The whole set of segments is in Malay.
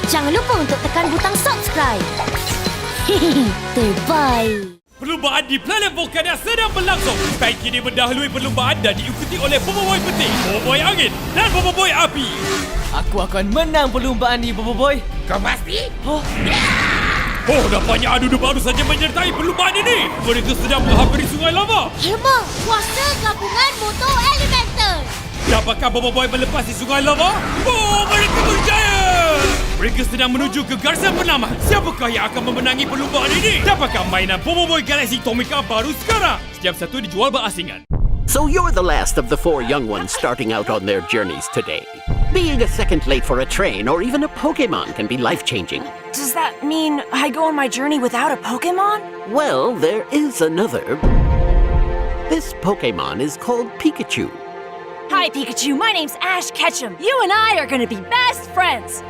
Jangan lupa untuk tekan butang subscribe. Hehehe, terbaik. Perlumbaan di planet Volcania sedang berlangsung. Baik kini mendahului perlumbaan dan diikuti oleh Boboiboy Peti, Boboiboy Angin dan Boboiboy Api. Aku akan menang perlumbaan ni, Boboiboy. Kau pasti? Oh, Nampaknya adu baru saja menyertai perlumbaan ini. Mereka sedang menghampiri sungai lava. Ilmu kuasa gabungan motor elemental. Dapatkah Boboiboy melepasi sungai lava? Oh, mereka berjaya! Mereka sedang menuju ke garisan penamat. Siapakah yang akan memenangi perlumbaan ini? Dapatkah mainan Boboiboy Galaxy Tomica baru sekarang? Setiap satu dijual berasingan. So you're the last of the 4 young ones starting out on their journeys today. Being a second late for a train or even a Pokemon can be life-changing. Does that mean I go on my journey without a Pokemon? Well, there is another. This Pokemon is called Pikachu. Hi, Pikachu. My name's Ash Ketchum. You and I are gonna be best friends.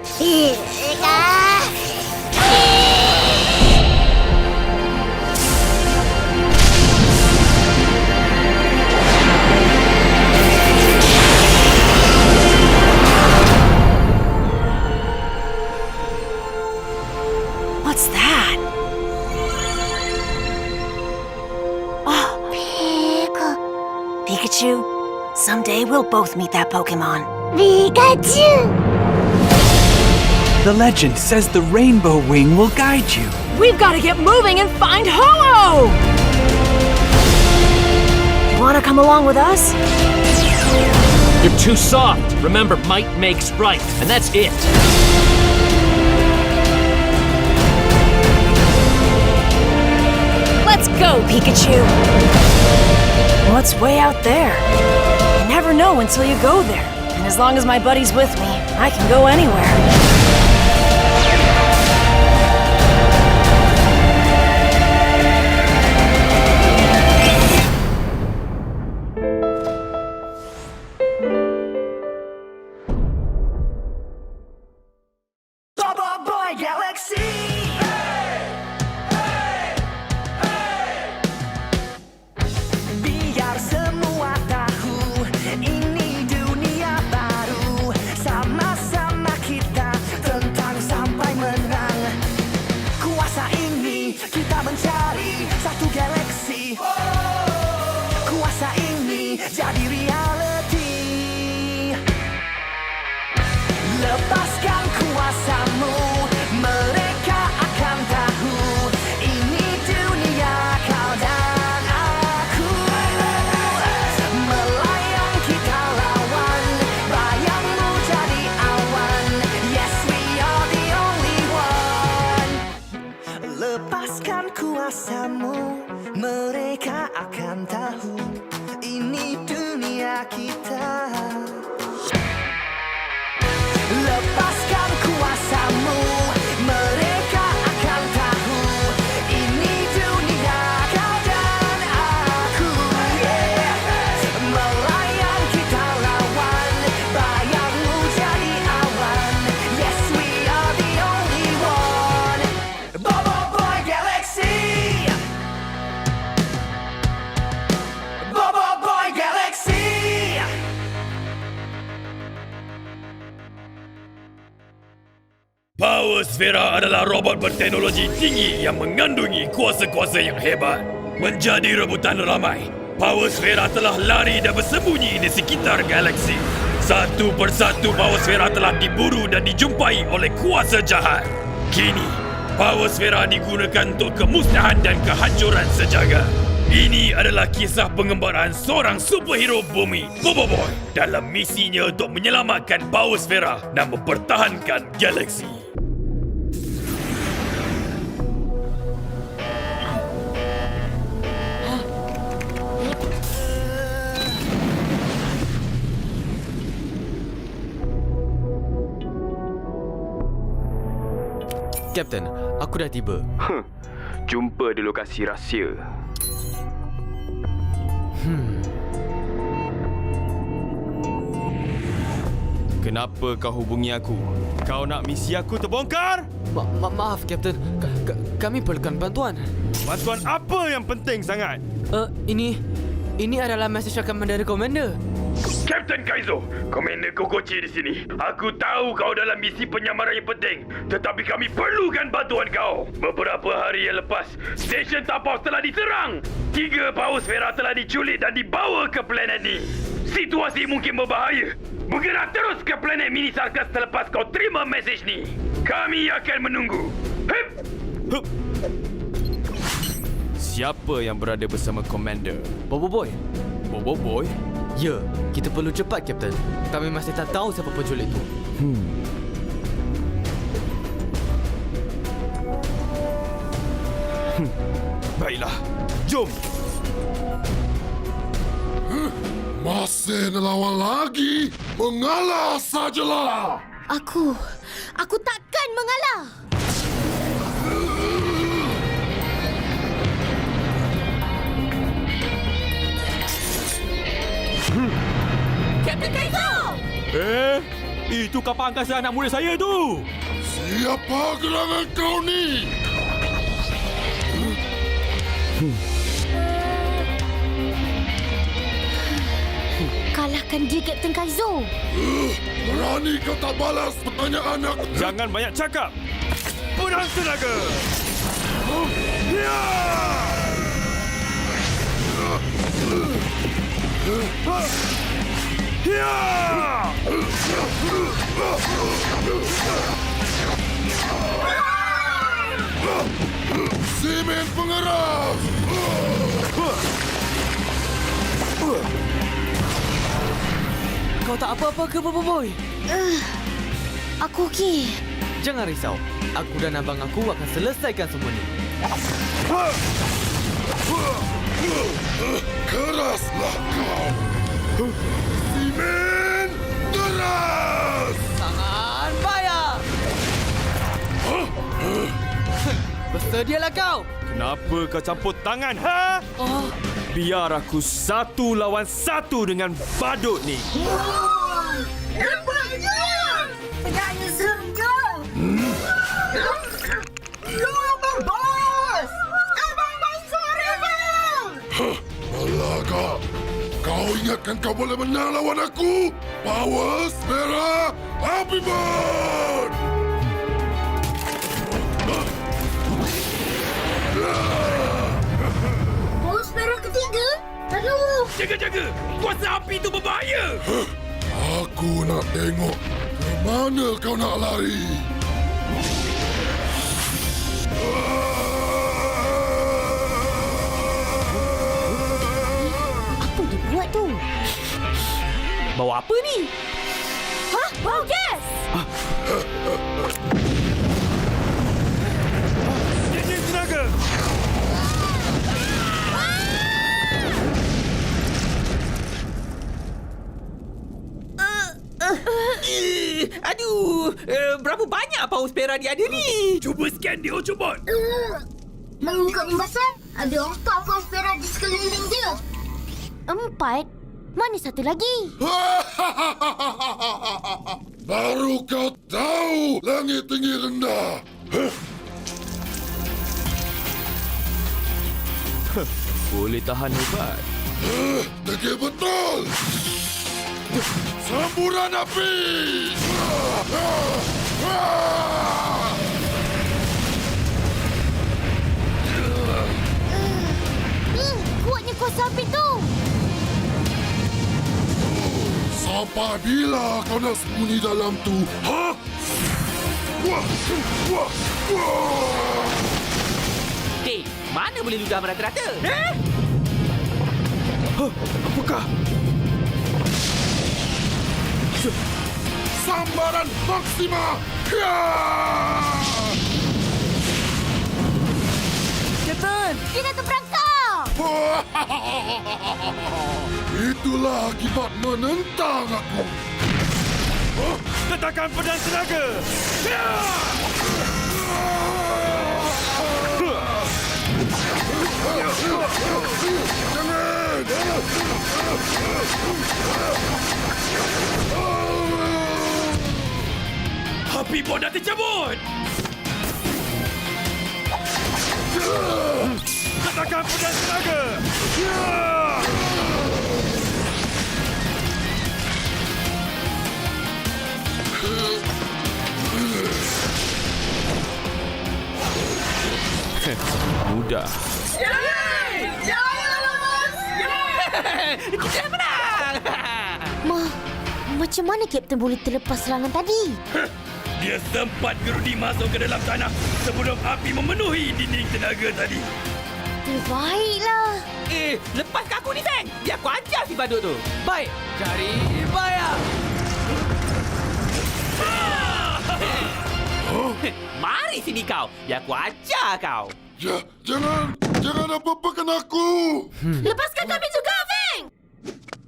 What's that? Oh, Pikachu. Someday we'll both meet that Pokemon. Pikachu. The legend says the Rainbow Wing will guide you. We've got to get moving and find Ho-Oh! You want to come along with us? You're too soft. Remember, might makes right, and that's it. Let's go, Pikachu! What's way out there? You never know until you go there. And as long as my buddy's with me, I can go anywhere. Boboiboy Galaxy. Biar semua tahu ini dunia baru. Sama-sama kita tentang sampai menang. Kuasa ini kita mencari satu galaksi. Kuasa ini jadi reality. Lepaskan kuasamu, mereka akan tahu ini dunia kau dan aku. Melayang kita lawan, bayangmu jadi awan. Yes, we are the only one. Lepaskan kuasamu, mereka akan tahu ini dunia kita. Lepaskan kuasamu, mereka akan tahu ini dunia kau dan aku. Melayang kita lawan, bayangmu jadi awan. Yes, we are the only one. Boboiboy Galaxy. Boboiboy Galaxy. Power Sphera adalah robot berteknologi tinggi yang mengandungi kuasa-kuasa yang hebat. Menjadi rebutan ramai, Power Sphera telah lari dan bersembunyi di sekitar galaksi. Satu persatu Power Sphera telah diburu dan dijumpai oleh kuasa jahat. Kini, Power Sphera digunakan untuk kemusnahan dan kehancuran sejagat. Ini adalah kisah pengembaraan seorang superhero bumi, Boboiboy, dalam misinya untuk menyelamatkan Power Sphera dan mempertahankan galaksi. Kapten, aku dah tiba. Jumpa di lokasi rahsia. Kenapa kau hubungi aku? Kau nak misi aku terbongkar? Maaf, Kapten. Kami perlukan bantuan. Bantuan apa yang penting sangat? Ini adalah mesej rakaman dari Komander. Kapten Kaizo, Komander Kokochi di sini. Aku tahu kau dalam misi penyamaran yang penting, tetapi kami perlukan bantuan kau. Beberapa hari yang lepas, stesen Tapau telah diserang. 3 Power Sfera telah diculik dan dibawa ke planet ni. Situasi mungkin berbahaya. Bergerak terus ke planet Mini Sarkas selepas kau terima mesej ni. Kami akan menunggu. Hep! Siapa yang berada bersama Commander? Bobo Boy. Bobo Boy? Ya, kita perlu cepat, Kapten. Kami masih tak tahu siapa penculik itu. Baiklah, jom. Masih melawan lagi? Mengalah sajalah. Aku takkan mengalah. Kapten Kaizo! Itu kapal angkasa anak muda saya tu. Siapa gerangan kau ni? Kalahkan dia, Kapten Kaizo. Berani kau tak balas pertanyaan aku? Jangan banyak cakap. Pedang tenaga. Ya! Ya! Semen pengeras! Kau tak apa-apa ke, Bobo Boy? Aku okey. Jangan risau. Aku dan abang aku akan selesaikan semua ni. Keraslah kau! Semen keras! Tangan bayar! Bersedialah kau! Kenapa kau campur tangan, ha? Biar aku 1 lawan 1 dengan badut ni. Hebatnya! Penyanyi surga! Yo, Abang Bos! Abang Bos forever! Balaga! Kau ingatkan kau boleh menang lawan aku? Power Sfera Api Burn! Bos perak ketiga? Lalu... Jaga-jaga! Kuasa api itu berbahaya! Aku nak tengok ke mana kau nak lari. Apa dia buat tu? Bawa apa ni? Hah? Bau gas! Enjin tenaga! Berapa banyak paus pera dia ada ni? Cuba scan dia, cepat! Mengikut pembahasan, ada 4 paus perak di sekeliling dia. 4? Mana satu lagi? Baru kau tahu langit tinggi rendah. Boleh tahan hebat. Degil betul. Samburan api. Kuatnya kuasa api tu. Sampai bila kau nak sembunyi dalam tu? Ha? Wah! Wah! Wah! Mana boleh ludah merata-rata? Apakah? Sambaran Maksima! Ya! Kapten! Dia dah terperangkap. Itulah akibat menentang aku. Letakkan pedang tenaga! Ya! Api bom dah tercabut! Letakkan pedang tenaga! Ya! Mudah. Kita dah menang! Macam mana Kapten boleh terlepas serangan tadi? Dia sempat gerudi masuk ke dalam tanah sebelum api memenuhi dinding tenaga tadi. Baiklah. Lepaskan aku ni, Feng! Biar aku ajar si badut tu. Baik, cari bayar. Mari sini kau. Biar aku ajar kau. Jangan apa-apakan aku. Lepaskan kami juga, Feng!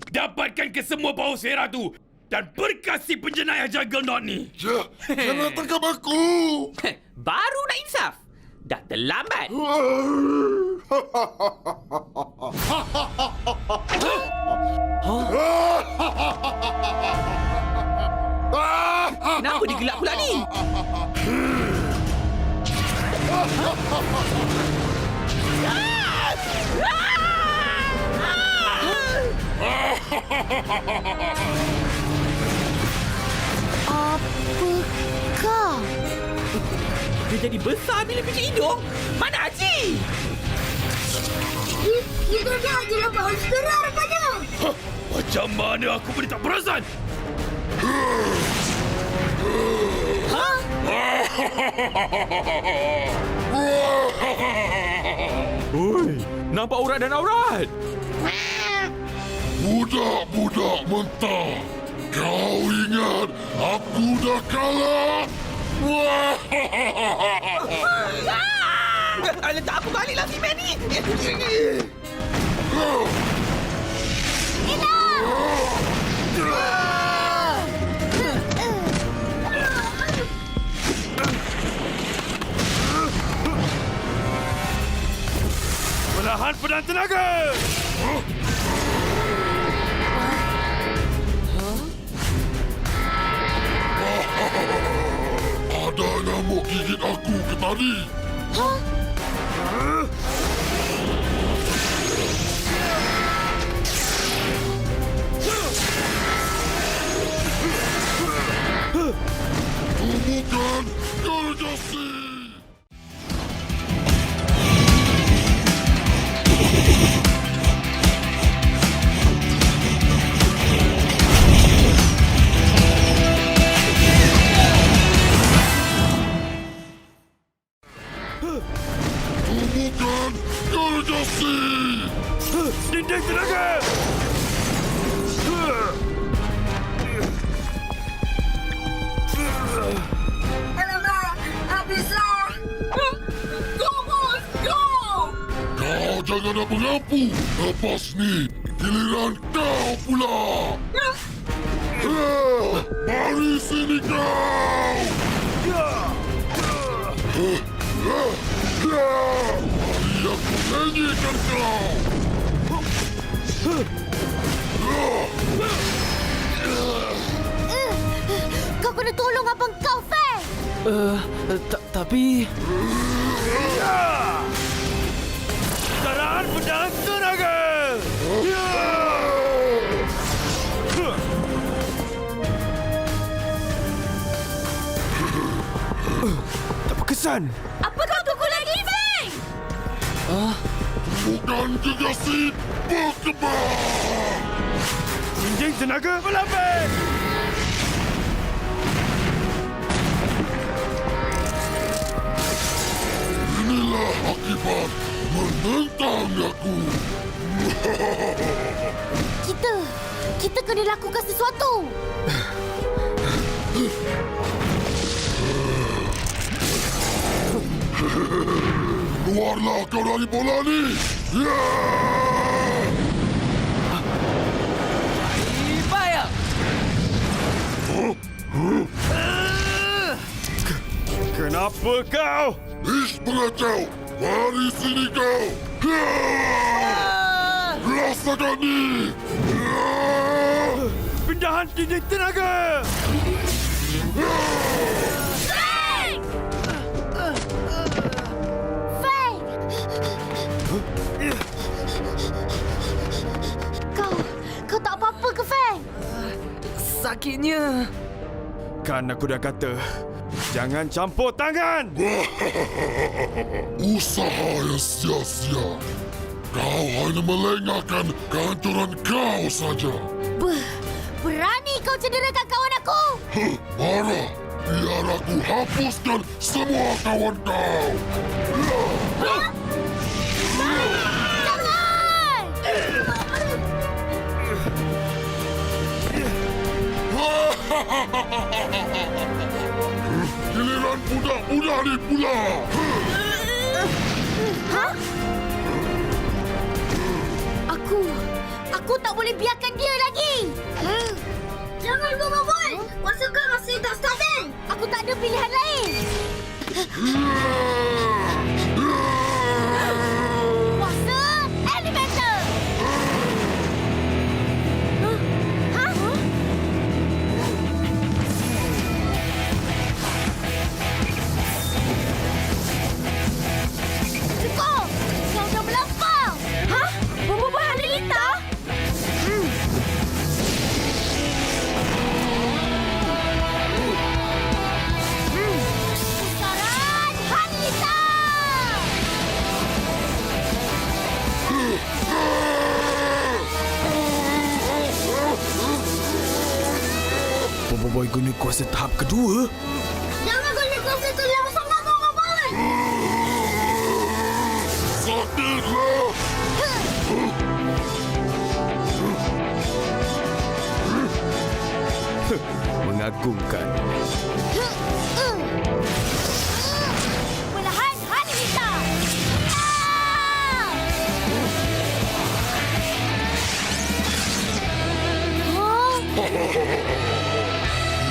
Dapatkan kesemua paus Hera tu dan berkasi penjenayah Juggernaut ni. Jangan tangkap aku. Baru nak insaf. Dah terlambat. Kenapa dia gelap pula ni? Apakah? Dia jadi besar bila picit hidung. Mana Haji? Itu dia adalah paus Hera rupanya. Macam mana aku boleh tak perasan? Oi, nampak urat dan aurat. Budak-budak mentah. Kau ingat aku dah kalah? Letak aku baliklah si Manny. Perlahan pedang tenaga! Ada nyamuk gigit aku ke tadi. Bukan Gargasi! Bukan Gargasi! Dinding tenaga! Alamak, habislah. Go, bos, go! Kau jangan nak mengapu. Lepas ni, giliran kau pula. Mari sini kau. Mari aku nyanyikan kau. Kau kena tolong abang kau, Feng! Tapi... Serangan pedang tenaga! Tak berkesan. Apa kau tunggu lagi, Feng? Bukan Gargasi berkembang. Dinding tenaga melambek! Inilah akibat menentang aku. Kita kena lakukan sesuatu. Keluarlah kau dari bola ni. Bayar! Kenapa kau? Ish pengacau. Mari sini kau. Rasakan ni. Pindahan dinding tenaga! Feng! Feng! Kau tak apa-apa ke, Feng? Sakitnya. Kan aku dah kata, jangan campur tangan. Usaha yang sia-sia. Kau hanya melengahkan kehancuran kau saja. Berani kau cederakan kawan aku? Marah, biar aku hapuskan semua kawan kau. Jangan! Giliran budak-budak ni pula. Hah? Aku tak boleh biarkan dia lagi. Jangan berbual. Kuasa kau masih tak stabil. Aku tak ada pilihan lain. Kuasa Elemental. Hah? Cukup. Kau dah melampau. Hah? Berbual Hanelita? Pusaran Hanelita! Boboiboy guna kuasa tahap kedua. Jangan guna kuasa tu langsung aku, Boboiboy! Sakitlah. Mengagumkan. Belahan Hanelita!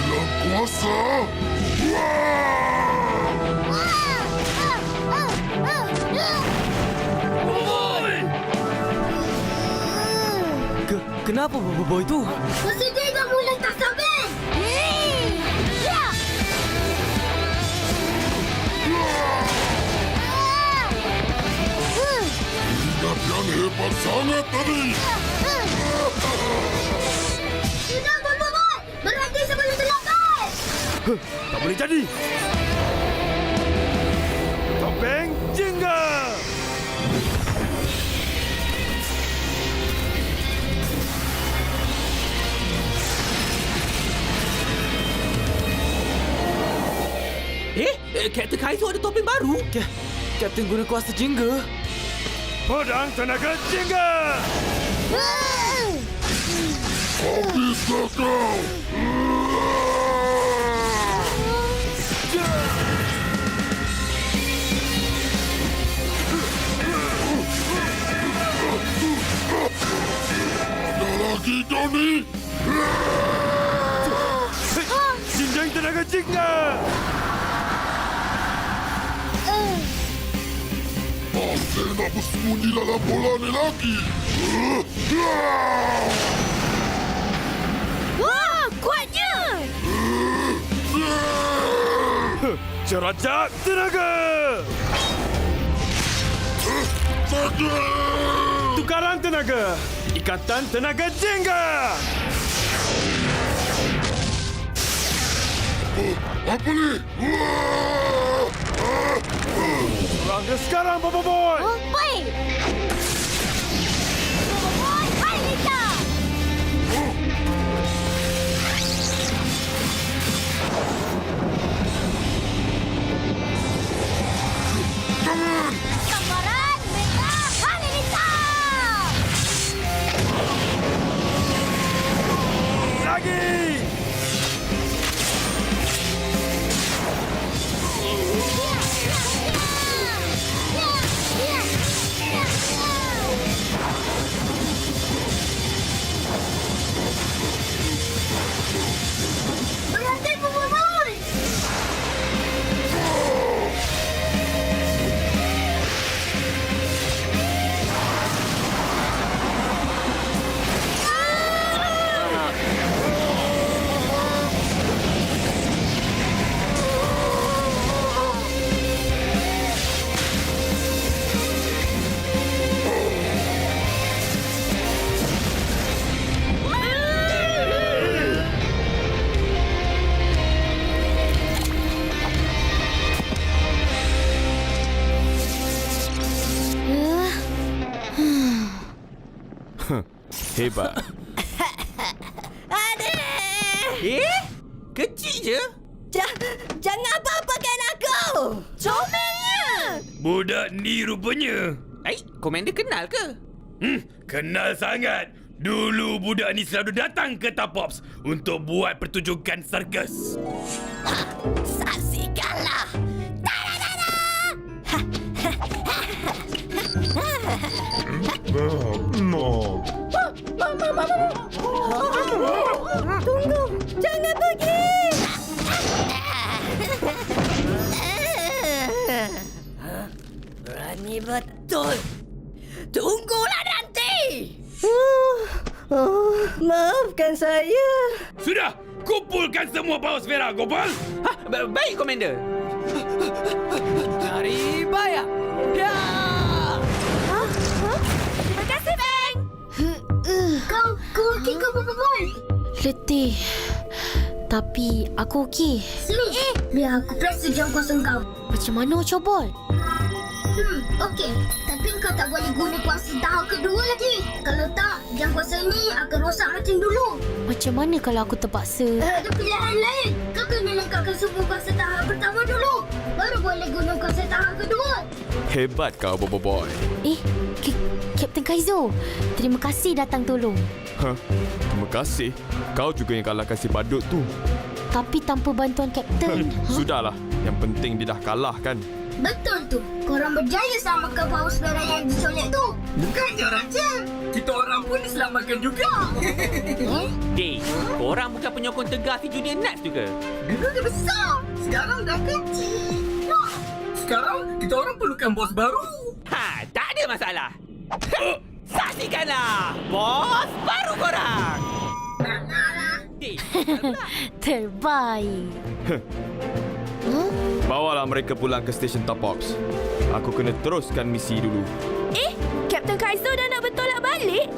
Hilang kuasa. Kenapa Boboiboy tu? Kuasa dia dah mulai tak stabil! Ya! Ingat yang hebat sangat tadi. Sudah, Boboiboy! Berhenti sebelum terlambat! Tak boleh jadi. Topeng Jingga. Kapten Kaizo ada topeng baru. Kapten guna kuasa jingga. Pedang tenaga Jingga. Habislah kau. Ada lagi kau ni. Jinjang tenaga Jingga. Pasti nak bersembunyi dalam bola ni lagi. Wah, kuatnya! Cerajak tenaga. Sakit. Tukaran tenaga. Ikatan tenaga Jingga. Apa ni? Serang dia sekarang, Boboiboy. Oh, baik! Boboiboy Hanelita! Jangan. Sambaran Mega Hanelita! Lagi. Hebat. Kecil je. Jangan apa-apakan aku! Comelnya! Budak ni rupanya. Komander kenal ke? Kenal sangat. Dulu budak ni selalu datang ke Tapops untuk buat pertunjukan sirkus. Saksikanlah! Tunggu! Jangan pergi! Berani betul! Tunggulah nanti! Maafkan saya. Sudah, kumpulkan semua power sfera, Gopal. Baik, Komander. Cari bayar. Ya! Terima kasih, Bang! Kau okey ke, Boy? Letih. Tapi aku okey. Sini, biar aku periksa jam kuasa kau. Macam mana Ocobol? Okey. Tapi kau tak boleh guna kuasa tahap kedua lagi. Kalau tak, jam kuasa ni akan rosak macam dulu. Macam mana kalau aku terpaksa? Ada pilihan lain. Kau kena lengkapkan semua kuasa tahap pertama dulu. Baru boleh guna kuasa tahap kedua. Hebat kau, Bobo Boy. Kapten Kaizo. Terima kasih datang tolong. Terima kasih. Kau juga yang kalahkan si badut tu. Tapi tanpa bantuan Kapten. Sudahlah. Yang penting dia dah kalah kan. Betul tu. Korang berjaya selamatkan power sfera yang dicolek tu. Bukannya Raja. Kita orang pun diselamatkan juga. Korang bukan penyokong tegar si Junior Nuts tu ke? Dulu dia besar. Sekarang dah kecil. Sekarang kita orang perlukan bos baru. Tak ada masalah. Saksikanlah bos baru korang. Terbaik. Bawalah mereka pulang ke stesen Tapops. Aku kena teruskan misi dulu. Kapten Kaizo dah nak bertolak balik?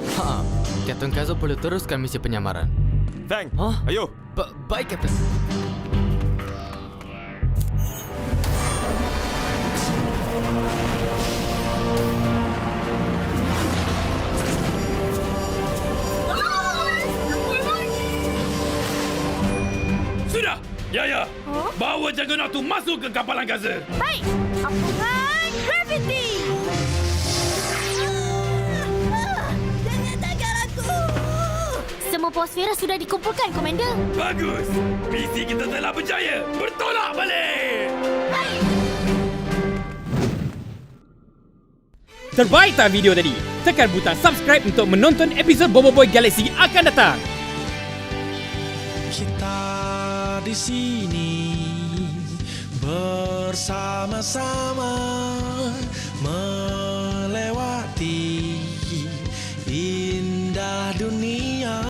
Kapten Kaizo perlu teruskan misi penyamaran. Fang, ayo. Baik, Kapten. Sudah, Yaya. Bawa Juggernaut tu masuk ke kapal angkasa. Baik. Apungan gravity. Jangan tangkap aku. Semua power sfera sudah dikumpulkan, Komander. Bagus. Misi kita telah berjaya. Bertolak balik. Terbaik tak video tadi? Tekan butang subscribe untuk menonton episod Bobo Boy Galaxy akan datang. Kita di sini bersama-sama